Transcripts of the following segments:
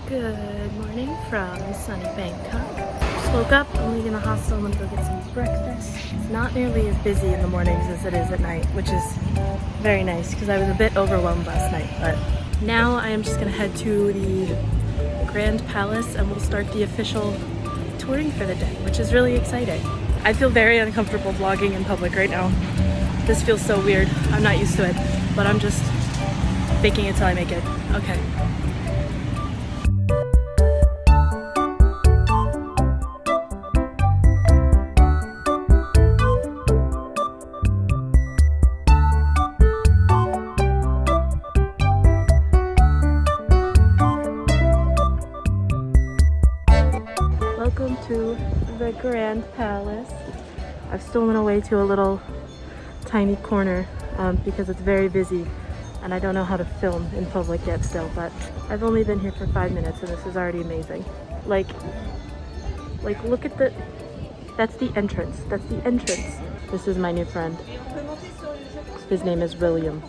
Good morning from sunny Bangkok. Just woke up, I'm leaving the hostel, I'm gonna go get some breakfast. It's not nearly as busy in the mornings as it is at night, which is very nice because I was a bit overwhelmed last night. But now I am just gonna head to the Grand Palace and we'll start the official touring for the day, which is really exciting. I feel very uncomfortable vlogging in public right now. This feels so weird. I'm not used to it, but I'm just faking it till I make it. Okay. Welcome to the Grand Palace. I've stolen away to a little tiny corner because it's very busy and I don't know how to film in public yet still, but I've only been here for 5 minutes and this is already amazing. Like look at that's the entrance. That's the entrance. This is my new friend. His name is William.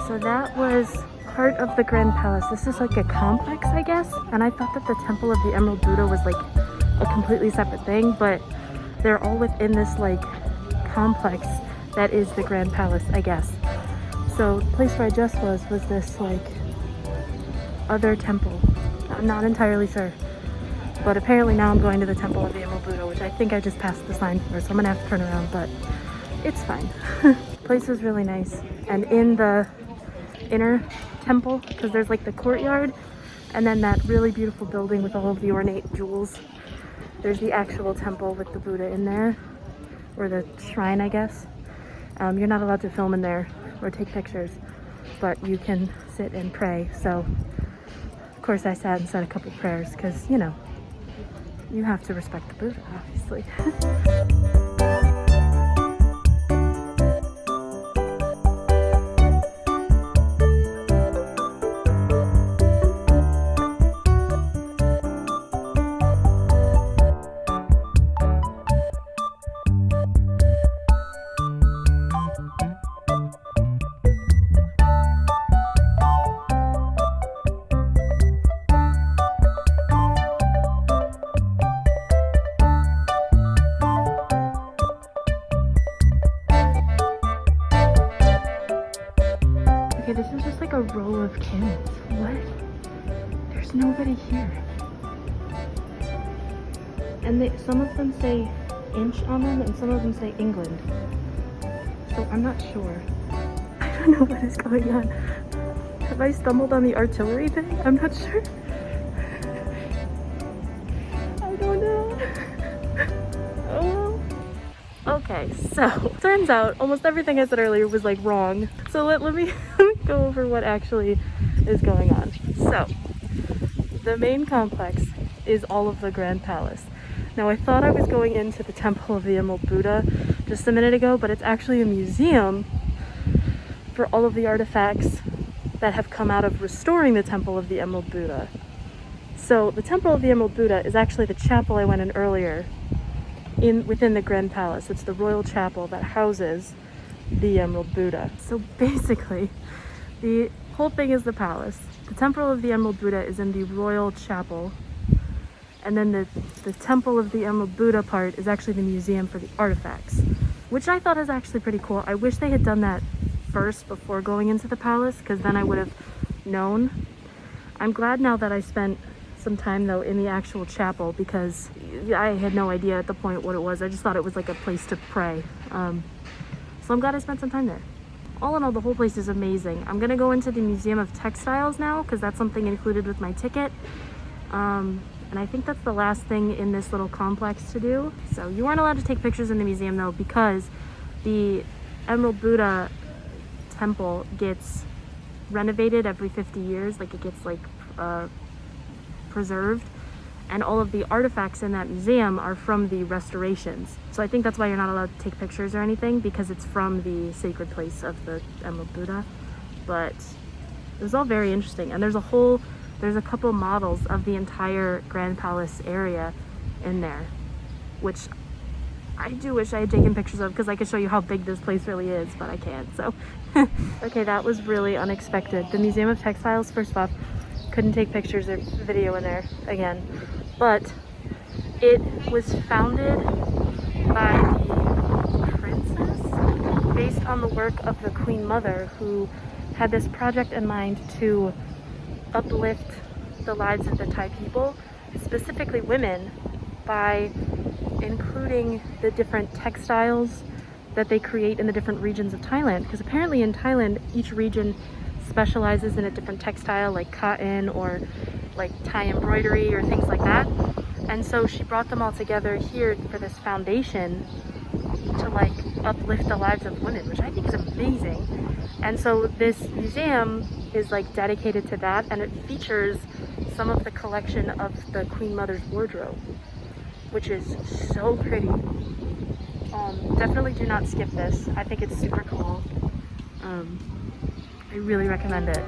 So that was part of the Grand Palace. This is like a complex, I guess. And I thought that the Temple of the Emerald Buddha was like a completely separate thing, but they're all within this like complex that is the Grand Palace, I guess. So the place where I just was this like other temple. I'm not entirely sure. But apparently now I'm going to the Temple of the Emerald Buddha, which I think I just passed the sign for, so I'm gonna have to turn around, but it's fine. The place was really nice. And in the inner temple, because there's like the courtyard and then that really beautiful building with all of the ornate jewels, there's the actual temple with the Buddha in there, or the shrine, I guess. You're not allowed to film in there or take pictures, but you can sit and pray. So of course I sat and said a couple prayers because, you know, you have to respect the Buddha, obviously. Okay, this is just like a row of cannons. What? There's nobody here. And some of them say inch on them and some of them say England. So I'm not sure. I don't know what is going on. Have I stumbled on the artillery thing? I'm not sure. I don't know. Oh. Okay, so turns out almost everything I said earlier was like wrong. So let me go over what actually is going on. So the main complex is all of the Grand Palace. Now I thought I was going into the Temple of the Emerald Buddha just a minute ago, but it's actually a museum for all of the artifacts that have come out of restoring the Temple of the Emerald Buddha. So the Temple of the Emerald Buddha is actually the chapel I went in earlier within the Grand Palace. It's the royal chapel that houses the Emerald Buddha. So basically, the whole thing is the palace. The Temple of the Emerald Buddha is in the royal chapel. And then the Temple of the Emerald Buddha part is actually the museum for the artifacts, which I thought is actually pretty cool. I wish they had done that first before going into the palace, because then I would have known. I'm glad now that I spent some time though in the actual chapel, because I had no idea at the point what it was. I just thought it was like a place to pray. So I'm glad I spent some time there. All in all, the whole place is amazing. I'm gonna go into the Museum of Textiles now because that's something included with my ticket. And I think that's the last thing in this little complex to do. So you weren't allowed to take pictures in the museum though, because the Emerald Buddha temple gets renovated every 50 years. Like it gets like preserved, and all of the artifacts in that museum are from the restorations. So I think that's why you're not allowed to take pictures or anything, because it's from the sacred place of the Emerald Buddha. But it was all very interesting, and there's a couple models of the entire Grand Palace area in there, which I do wish I had taken pictures of, because I could show you how big this place really is, but I can't. So okay, that was really unexpected. The Museum of Textiles, first off, couldn't take pictures or video in there again, but it was founded by the princess based on the work of the Queen Mother, who had this project in mind to uplift the lives of the Thai people, specifically women, by including the different textiles that they create in the different regions of Thailand. Because apparently in Thailand, each region specializes in a different textile, like cotton or like Thai embroidery or things like that. And so she brought them all together here for this foundation to like uplift the lives of women, which I think is amazing. And so this museum is like dedicated to that, and it features some of the collection of the Queen Mother's wardrobe, which is so pretty. Definitely do not skip this. I think it's super cool. I really recommend it.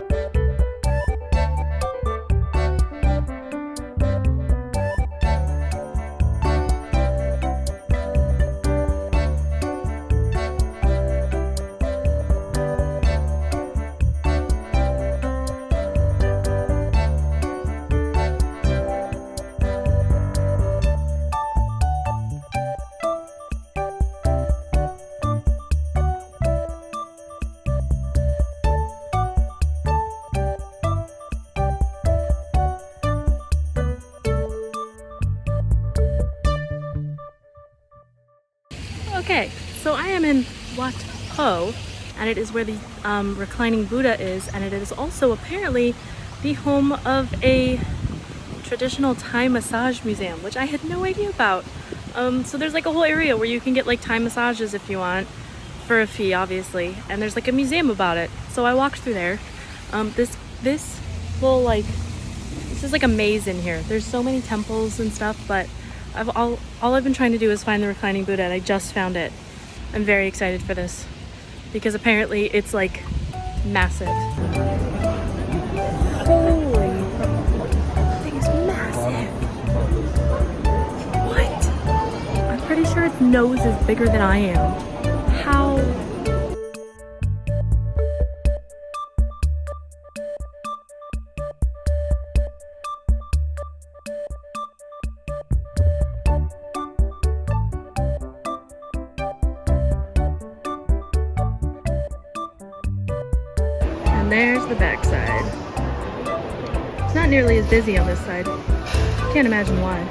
Okay, so I am in Wat Po, and it is where the reclining Buddha is, and it is also apparently the home of a traditional Thai massage museum, which I had no idea about. So there's like a whole area where you can get like Thai massages if you want, for a fee obviously, and there's like a museum about it. So I walked through there. This little like, this is like a maze in here. There's so many temples and stuff, but all I've been trying to do is find the reclining Buddha, and I just found it. I'm very excited for this because apparently it's like massive. Holy, that thing is massive. What? I'm pretty sure its nose is bigger than I am. How? There's the backside. It's not nearly as busy on this side. Can't imagine why.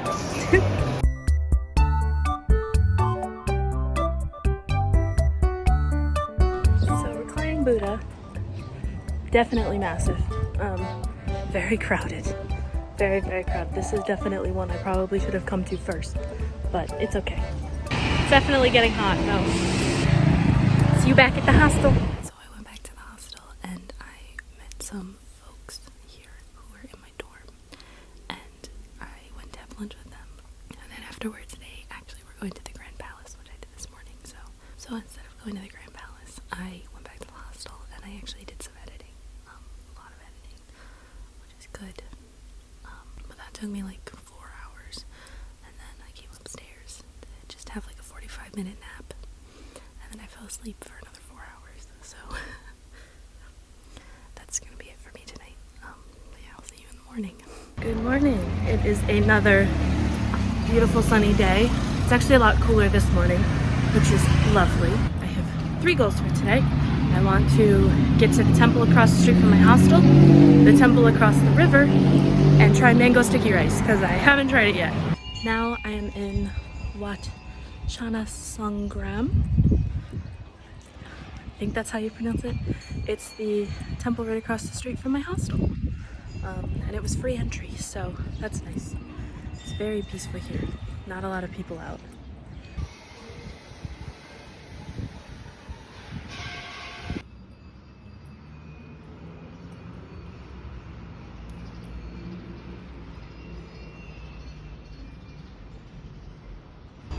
So reclining Buddha, definitely massive. Very crowded. Very, very crowded. This is definitely one I probably should have come to first, but it's okay. It's definitely getting hot though. See you back at the hostel. Some folks here who are in my dorm, and I went to have lunch with them, and then afterwards they actually were going to the Grand Palace, which I did this morning. So instead of going to the Grand Palace, I went back to the hostel and I actually did some editing, a lot of editing, which is good, but that took me like 4 hours, and then I came upstairs to just have like a 45-minute nap, and then I fell asleep for another 4 hours, so that's gonna be it for me tonight. Yeah, I'll see you in the morning. Good morning. It is another beautiful sunny day. It's actually a lot cooler this morning, which is lovely. I have 3 goals for today. I want to get to the temple across the street from my hostel, the temple across the river, and try mango sticky rice, because I haven't tried it yet. Now I am in Wat Chana Sangram. I think that's how you pronounce it. It's the temple right across the street from my hostel. And it was free entry, so that's nice. It's very peaceful here. Not a lot of people out.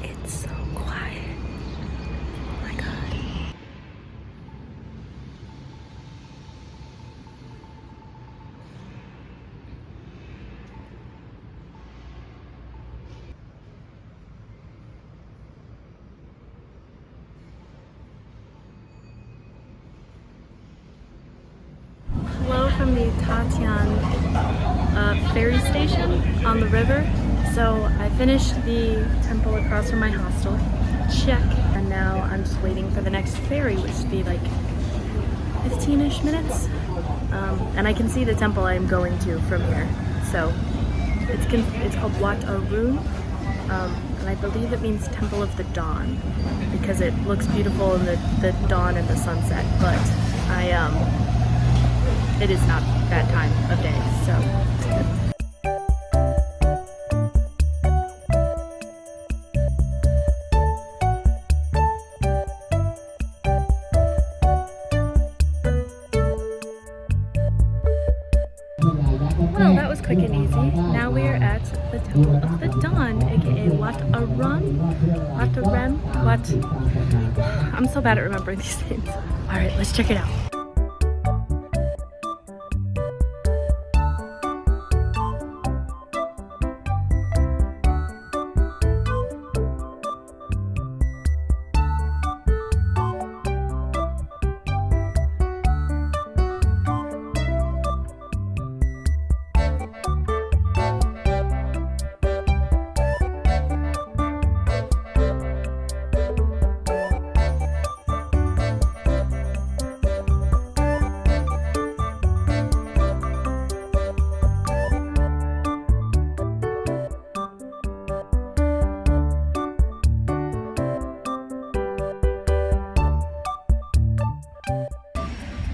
It's so quiet. Oh my God. Hello from the Tatian ferry station on the river. So I finished the temple across from my hostel. Check. And now I'm just waiting for the next ferry, which should be like 15-ish minutes. And I can see the temple I'm going to from here. So it's called Wat Arun. And I believe it means Temple of the Dawn because it looks beautiful in the dawn and the sunset. But it is not that time of day, so. Well, that was quick and easy. Now we are at the Temple of the Dawn, aka Wat Arun. I'm so bad at remembering these names. Alright, let's check it out.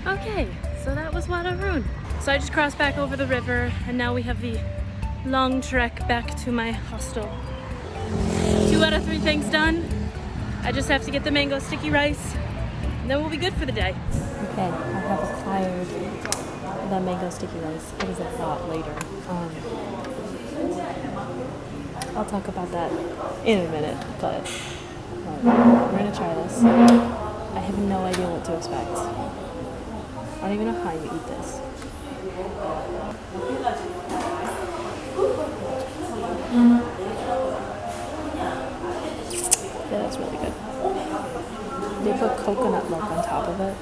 Okay, so that was Wat Arun. So I just crossed back over the river and now we have the long trek back to my hostel. 2 out of 3 things done. I just have to get the mango sticky rice and then we'll be good for the day. Okay, I have acquired the mango sticky rice. It is a lot later. I'll talk about that in a minute, but we're gonna try this. I have no idea what to expect. I don't even know how you eat this. Yeah, that's really good. They put coconut milk on top of it,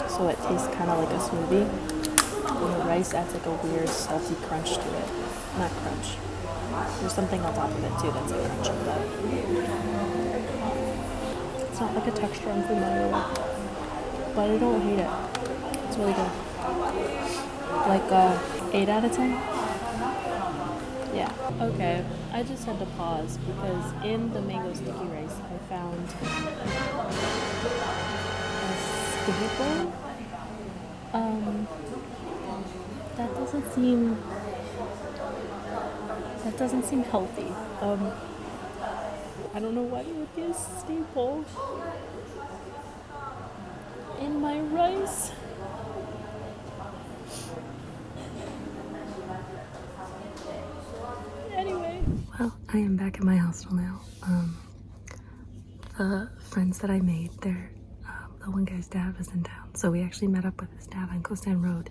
so it tastes kind of like a smoothie. And the rice adds like a weird salty crunch to it. Not crunch. There's something on top of it too that's a crunch, but it's not like a texture I'm familiar with. But I don't hate it. It's really good. Like 8 out of 10? Yeah. Okay, I just had to pause because in the mango sticky rice I found a staple. That doesn't seem healthy. I don't know why it would be a staple in my rice. Anyway. Well, I am back at my hostel now. The friends that I made, the one guy's dad was in town, so we actually met up with his dad on Coast End Road,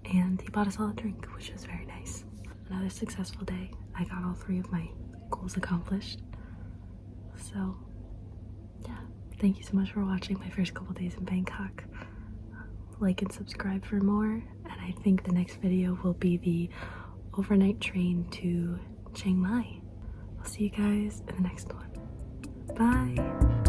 and he bought us all a drink, which was very nice. Another successful day. I got all 3 of my goals accomplished. So, yeah. Thank you so much for watching my first couple days in Bangkok. Like and subscribe for more, and I think the next video will be the overnight train to Chiang Mai. I'll see you guys in the next one. Bye!